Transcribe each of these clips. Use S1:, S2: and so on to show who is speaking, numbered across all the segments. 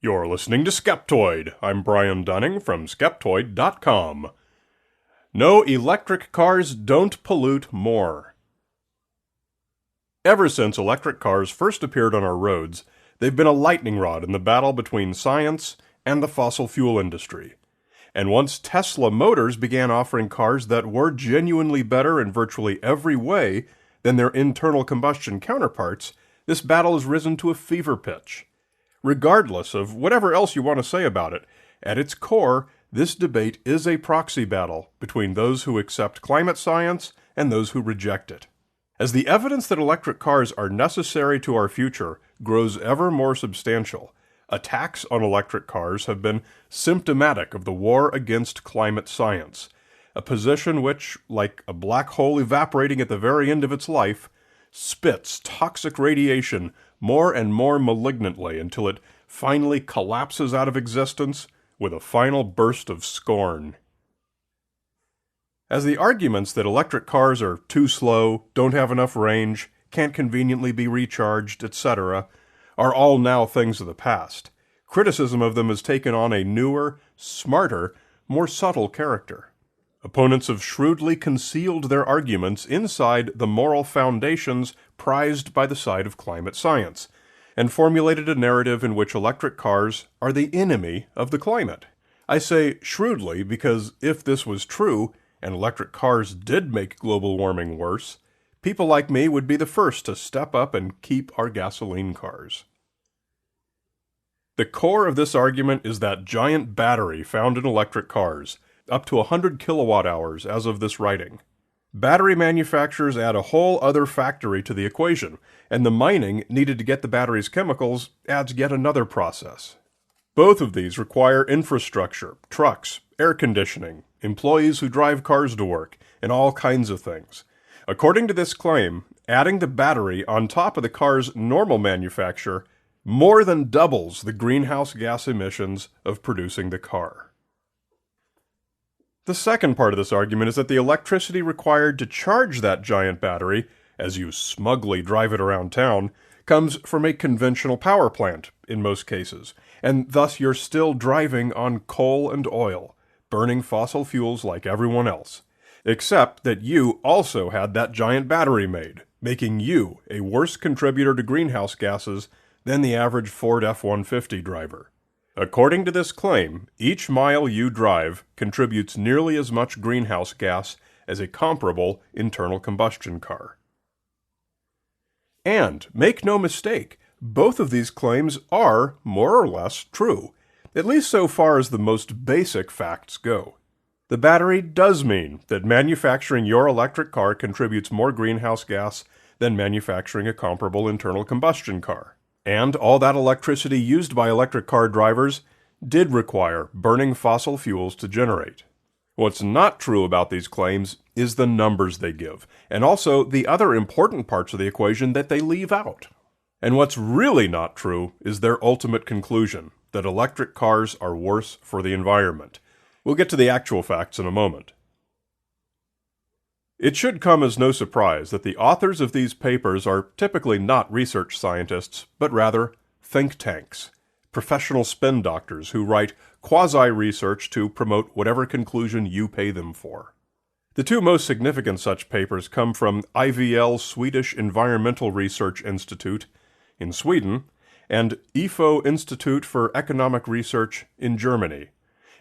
S1: You're listening to Skeptoid. I'm Brian Dunning from Skeptoid.com. No, electric cars don't pollute more. Ever since electric cars first appeared on our roads, they've been a lightning rod in the battle between science and the fossil fuel industry. And once Tesla Motors began offering cars that were genuinely better in virtually every way than their internal combustion counterparts, this battle has risen to a fever pitch. Regardless of whatever else you want to say about it, at its core, this debate is a proxy battle between those who accept climate science and those who reject it. As the evidence that electric cars are necessary to our future grows ever more substantial, attacks on electric cars have been symptomatic of the war against climate science, a position which, like a black hole evaporating at the very end of its life, spits toxic radiation more and more malignantly until it finally collapses out of existence with a final burst of scorn. As the arguments that electric cars are too slow, don't have enough range, can't conveniently be recharged, etc., are all now things of the past, criticism of them has taken on a newer, smarter, more subtle character. Opponents have shrewdly concealed their arguments inside the moral foundations prized by the side of climate science, and formulated a narrative in which electric cars are the enemy of the climate. I say shrewdly because if this was true, and electric cars did make global warming worse, people like me would be the first to step up and keep our gasoline cars. The core of this argument is that giant battery found in electric cars, up to 100 kilowatt hours as of this writing. Battery manufacturers add a whole other factory to the equation, and the mining needed to get the battery's chemicals adds yet another process. Both of these require infrastructure, trucks, air conditioning, employees who drive cars to work, and all kinds of things. According to this claim, adding the battery on top of the car's normal manufacture more than doubles the greenhouse gas emissions of producing the car. The second part of this argument is that the electricity required to charge that giant battery, as you smugly drive it around town, comes from a conventional power plant, in most cases, and thus you're still driving on coal and oil, burning fossil fuels like everyone else, except that you also had that giant battery made, making you a worse contributor to greenhouse gases than the average Ford F-150 driver. According to this claim, each mile you drive contributes nearly as much greenhouse gas as a comparable internal combustion car. And, make no mistake, both of these claims are more or less true, at least so far as the most basic facts go. The battery does mean that manufacturing your electric car contributes more greenhouse gas than manufacturing a comparable internal combustion car. And all that electricity used by electric car drivers did require burning fossil fuels to generate. What's not true about these claims is the numbers they give, and also the other important parts of the equation that they leave out. And what's really not true is their ultimate conclusion, that electric cars are worse for the environment. We'll get to the actual facts in a moment. It should come as no surprise that the authors of these papers are typically not research scientists, but rather think tanks, professional spin doctors who write quasi-research to promote whatever conclusion you pay them for. The two most significant such papers come from IVL Swedish Environmental Research Institute in Sweden and IFO Institute for Economic Research in Germany,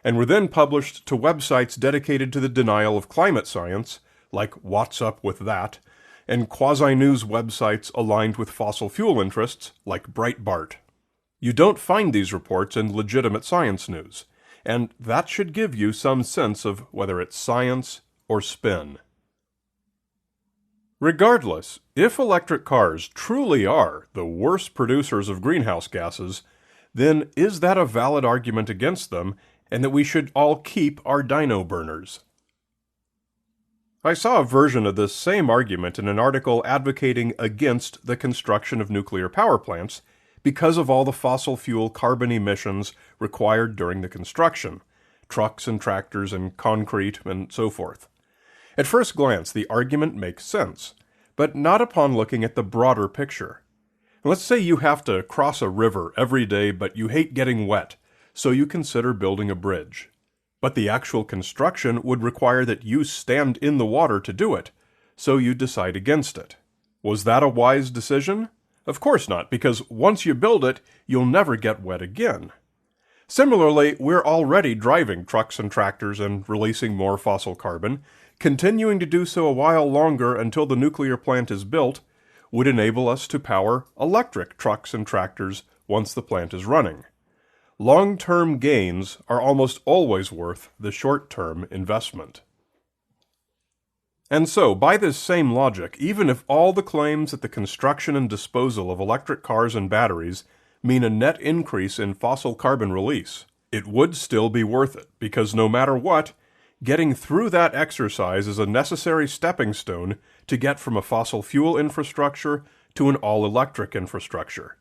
S1: and were then published to websites dedicated to the denial of climate science, like What's Up With That, and quasi-news websites aligned with fossil fuel interests, like Breitbart. You don't find these reports in legitimate science news, and that should give you some sense of whether it's science or spin. Regardless, if electric cars truly are the worst producers of greenhouse gases, then is that a valid argument against them, and that we should all keep our dyno burners? I saw a version of this same argument in an article advocating against the construction of nuclear power plants because of all the fossil fuel carbon emissions required during the construction, trucks and tractors and concrete and so forth. At first glance, the argument makes sense, but not upon looking at the broader picture. Let's say you have to cross a river every day, but you hate getting wet, so you consider building a bridge. But the actual construction would require that you stand in the water to do it, so you decide against it. Was that a wise decision? Of course not, because once you build it, you'll never get wet again. Similarly, we're already driving trucks and tractors and releasing more fossil carbon. Continuing to do so a while longer until the nuclear plant is built would enable us to power electric trucks and tractors once the plant is running. Long-term gains are almost always worth the short-term investment. And so, by this same logic, even if all the claims that the construction and disposal of electric cars and batteries mean a net increase in fossil carbon release, it would still be worth it, because no matter what, getting through that exercise is a necessary stepping stone to get from a fossil fuel infrastructure to an all-electric infrastructure.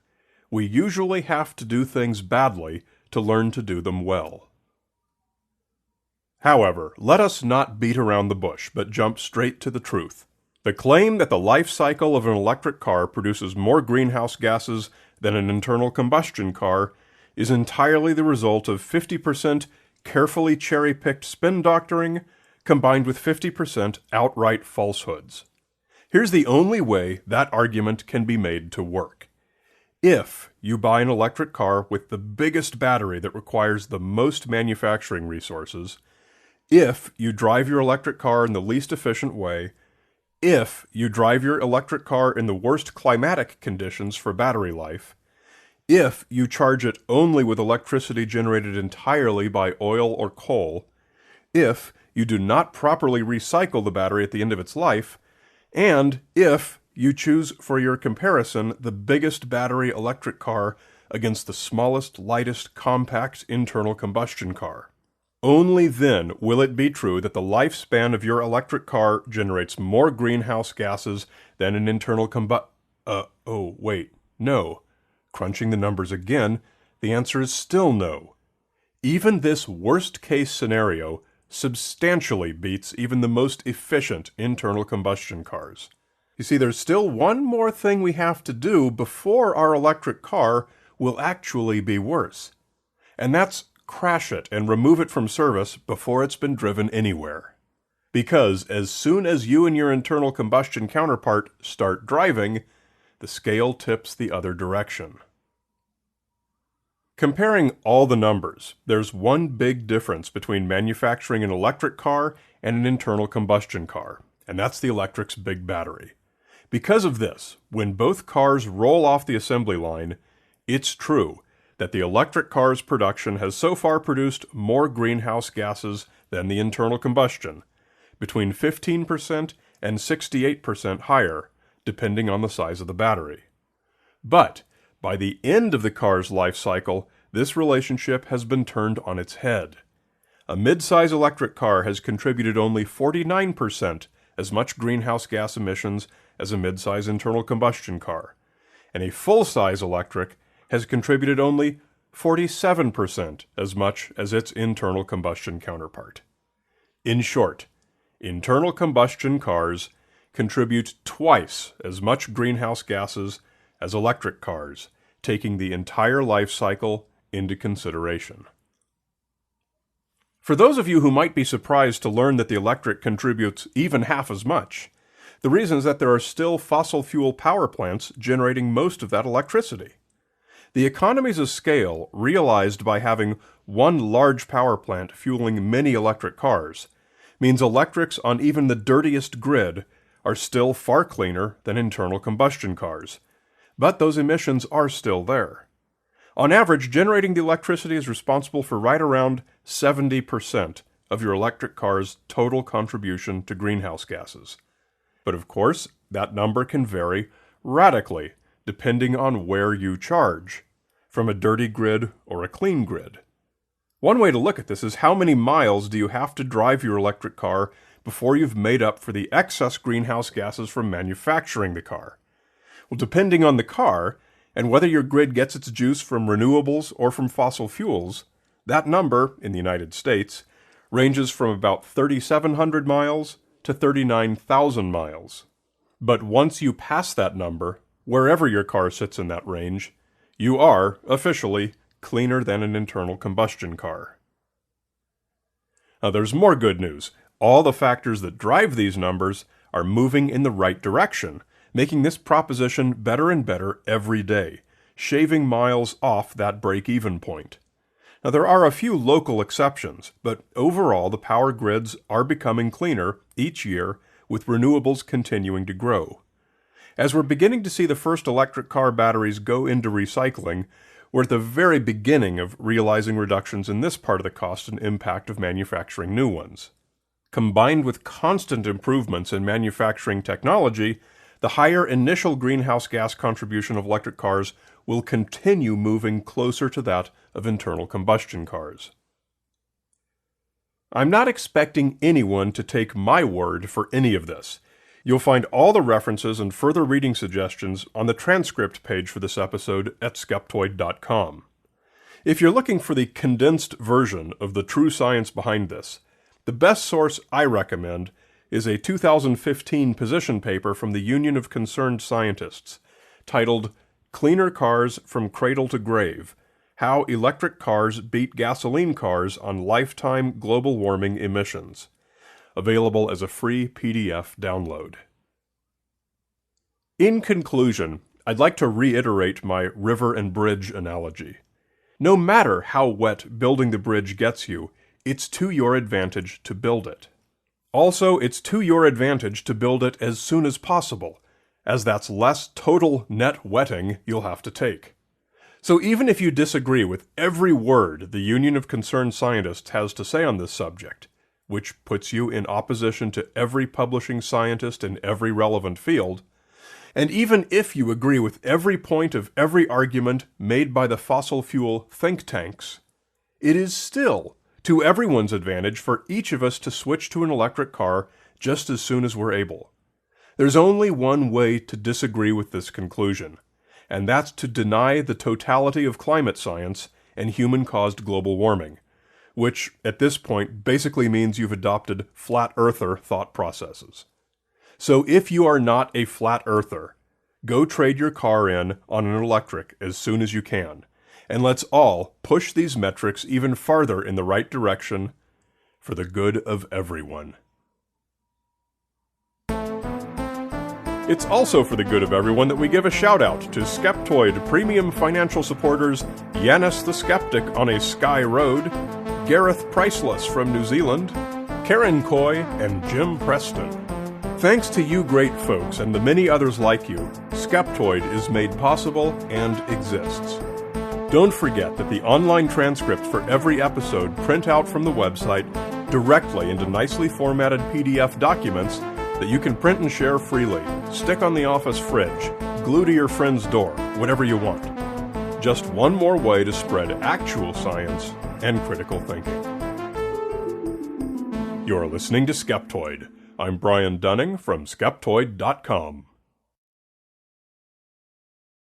S1: We usually have to do things badly to learn to do them well. However, let us not beat around the bush, but jump straight to the truth. The claim that the life cycle of an electric car produces more greenhouse gases than an internal combustion car is entirely the result of 50% carefully cherry-picked spin doctoring combined with 50% outright falsehoods. Here's the only way that argument can be made to work. If you buy an electric car with the biggest battery that requires the most manufacturing resources, if you drive your electric car in the least efficient way, if you drive your electric car in the worst climatic conditions for battery life, if you charge it only with electricity generated entirely by oil or coal, if you do not properly recycle the battery at the end of its life, and if you choose for your comparison the biggest battery electric car against the smallest, lightest, compact internal combustion car. Only then will it be true that the lifespan of your electric car generates more greenhouse gases than an internal no. Crunching the numbers again, the answer is still no. Even this worst-case scenario substantially beats even the most efficient internal combustion cars. You see, there's still one more thing we have to do before our electric car will actually be worse. And that's crash it and remove it from service before it's been driven anywhere. Because as soon as you and your internal combustion counterpart start driving, the scale tips the other direction. Comparing all the numbers, there's one big difference between manufacturing an electric car and an internal combustion car, and that's the electric's big battery. Because of this, when both cars roll off the assembly line, it's true that the electric car's production has so far produced more greenhouse gases than the internal combustion, between 15% and 68% higher, depending on the size of the battery. But by the end of the car's life cycle, this relationship has been turned on its head. A mid-size electric car has contributed only 49% as much greenhouse gas emissions as a mid-size internal combustion car, and a full-size electric has contributed only 47% as much as its internal combustion counterpart. In short, internal combustion cars contribute twice as much greenhouse gases as electric cars, taking the entire life cycle into consideration. For those of you who might be surprised to learn that the electric contributes even half as much, the reason is that there are still fossil fuel power plants generating most of that electricity. The economies of scale realized by having one large power plant fueling many electric cars means electrics on even the dirtiest grid are still far cleaner than internal combustion cars. But those emissions are still there. On average, generating the electricity is responsible for right around 70% of your electric car's total contribution to greenhouse gases. But of course, that number can vary radically depending on where you charge, from a dirty grid or a clean grid. One way to look at this is how many miles do you have to drive your electric car before you've made up for the excess greenhouse gases from manufacturing the car. Well, depending on the car, and whether your grid gets its juice from renewables or from fossil fuels, that number, in the United States, ranges from about 3,700 miles to 39,000 miles. But once you pass that number, wherever your car sits in that range, you are, officially, cleaner than an internal combustion car. Now, there's more good news. All the factors that drive these numbers are moving in the right direction, making this proposition better and better every day, shaving miles off that break-even point. Now, there are a few local exceptions, but overall the power grids are becoming cleaner each year, with renewables continuing to grow. As we're beginning to see the first electric car batteries go into recycling, we're at the very beginning of realizing reductions in this part of the cost and impact of manufacturing new ones. Combined with constant improvements in manufacturing technology, the higher initial greenhouse gas contribution of electric cars will continue moving closer to that of internal combustion cars. I'm not expecting anyone to take my word for any of this. You'll find all the references and further reading suggestions on the transcript page for this episode at Skeptoid.com. If you're looking for the condensed version of the true science behind this, the best source I recommend is a 2015 position paper from the Union of Concerned Scientists titled Cleaner Cars from Cradle to Grave: How Electric Cars Beat Gasoline Cars on Lifetime Global Warming Emissions, available as a free PDF download. In conclusion, I'd like to reiterate my river and bridge analogy. No matter how wet building the bridge gets you, it's to your advantage to build it. Also, it's to your advantage to build it as soon as possible, as that's less total net wetting you'll have to take. So even if you disagree with every word the Union of Concerned Scientists has to say on this subject, which puts you in opposition to every publishing scientist in every relevant field, and even if you agree with every point of every argument made by the fossil fuel think tanks, it is still to everyone's advantage for each of us to switch to an electric car just as soon as we're able. There's only one way to disagree with this conclusion, and that's to deny the totality of climate science and human-caused global warming, which, at this point, basically means you've adopted flat earther thought processes. So if you are not a flat earther, go trade your car in on an electric as soon as you can, and let's all push these metrics even farther in the right direction for the good of everyone. It's also for the good of everyone that we give a shout-out to Skeptoid premium financial supporters Yanis the Skeptic on a Sky Road, Gareth Priceless from New Zealand, Karen Coy, and Jim Preston. Thanks to you great folks and the many others like you, Skeptoid is made possible and exists. Don't forget that the online transcripts for every episode print out from the website directly into nicely formatted PDF documents that you can print and share freely, stick on the office fridge, glue to your friend's door, whatever you want. Just one more way to spread actual science and critical thinking. You're listening to Skeptoid. I'm Brian Dunning from Skeptoid.com.